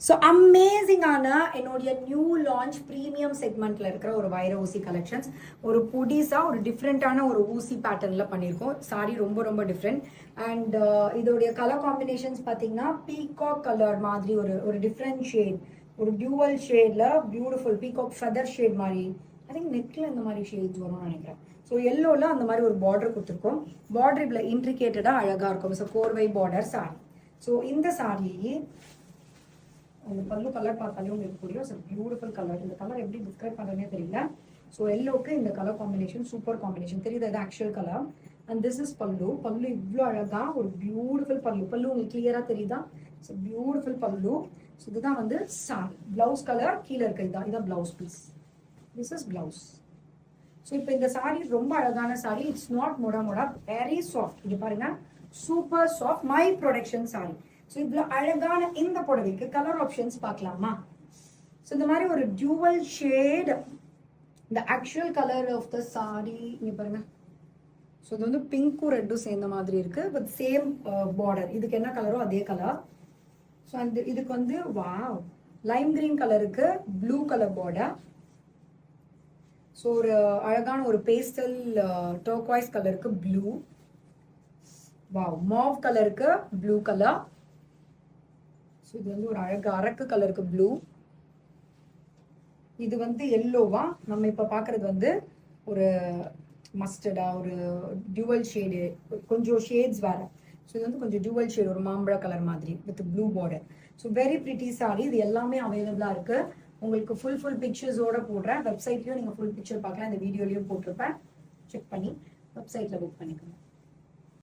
So அமேசிங்கான என்னுடைய new launch premium செக்மெண்ட்ல இருக்கிற ஒரு வைர ஊசி கலெக்ஷன்ஸ். ஒரு புதுசாக ஒரு டிஃப்ரெண்ட்டான ஒரு ஊசி பேட்டர்னில் பண்ணியிருக்கோம். சாரி ரொம்ப ரொம்ப டிஃப்ரெண்ட். அண்ட் இதோடைய கலர் காம்பினேஷன்ஸ் பார்த்தீங்கன்னா பீகாக் கலர் மாதிரி ஒரு ஒரு டிஃப்ரெண்ட் ஷேட், ஒரு டியூவல் ஷேட்ல பியூட்டிஃபுல் பீகாக் ஃபெதர் ஷேட் மாதிரி. ஐ திங்க் நெக்ல இந்த மாதிரி ஷேட்ஸ் வரும்னு நினைக்கிறேன். ஸோ எல்லோவில் அந்த மாதிரி ஒரு பார்டர் கொடுத்துருக்கோம். பார்டர் இவ்வளோ இன்ட்ரிகேட்டடாக அழகாக இருக்கும். ஸோ கோர்வை பார்டர் சாரி. ஸோ இந்த சாரி அந்த பல்லு கலர் பார்த்தாலே உங்களுக்கு புரியும். So beautiful colour. இந்த கலர் எப்படி டிஸ்கிரைப் பண்ணுறதுனே தெரியல. ஸோ எல்லோக்கு இந்த கலர் காம்பினேஷன் சூப்பர் காம்பினேஷன். தெரியுது அது actual colour. And this is பல்லு. பல்லு இவ்வளோ அழகா ஒரு பியூட்டிஃபுல் பல்லு. பல்லு உங்களுக்கு கிளியரா தெரியுதா? ஸோ பியூட்டிஃபுல் பல்லு. ஸோ இதுதான் வந்து சாரி. பிளவுஸ் கலர் கீழே இருக்கு. இதான் blouse piece. This is blouse. So இப்போ இந்த சாரி ரொம்ப அழகான சாரி. இட்ஸ் நாட் மொடா வெரி சாஃப்ட். இது பாருங்க, super soft my production sari. So இவ்வளோ அழகான இந்த புடவைக்கு கலர் ஆப்ஷன்ஸ் பார்க்கலாமா? ஸோ இந்த மாதிரி ஒரு டியூவல் ஷேட். இந்த actual colour of the sari இங்கே பாருங்க. ஸோ இது வந்து பிங்க்கும் ரெட்டும் சேர்ந்த மாதிரி இருக்கு. But same border. இதுக்கு என்ன கலரோ அதே கலர். ஸோ அந்த இதுக்கு வந்து வாவ் லைம் கிரீன் கலருக்கு ப்ளூ கலர் பார்டர். ஸோ ஒரு அழகான ஒரு பேஸ்டல் டர்க்வைஸ் கலருக்கு ப்ளூ. வாவ் மாவ் கலருக்கு ப்ளூ கலர். ஸோ இது வந்து ஒரு அழகு அரக்கு கலருக்கு ப்ளூ. இது வந்து எல்லோவா. நம்ம இப்போ பார்க்கறது வந்து ஒரு மஸ்டர்டா ஒரு டியூவல் ஷேடு. கொஞ்சம் ஷேட்ஸ் வேற. ஸோ இது வந்து கொஞ்சம் டியூவல் ஷேட் ஒரு மாம்பழ கலர் மாதிரி with blue border. So very pretty sorry. இது எல்லாமே அவைலபிளாக இருக்கு. உங்களுக்கு ஃபுல் பிக்சர்ஸோட போடுறேன். வெப்சைட்லயும் நீங்கள் ஃபுல் பிக்சர் பார்க்கலாம். இந்த வீடியோலையும் போட்டிருப்பேன். செக் பண்ணி வெப்சைட்டில் புக் பண்ணிக்கோங்க.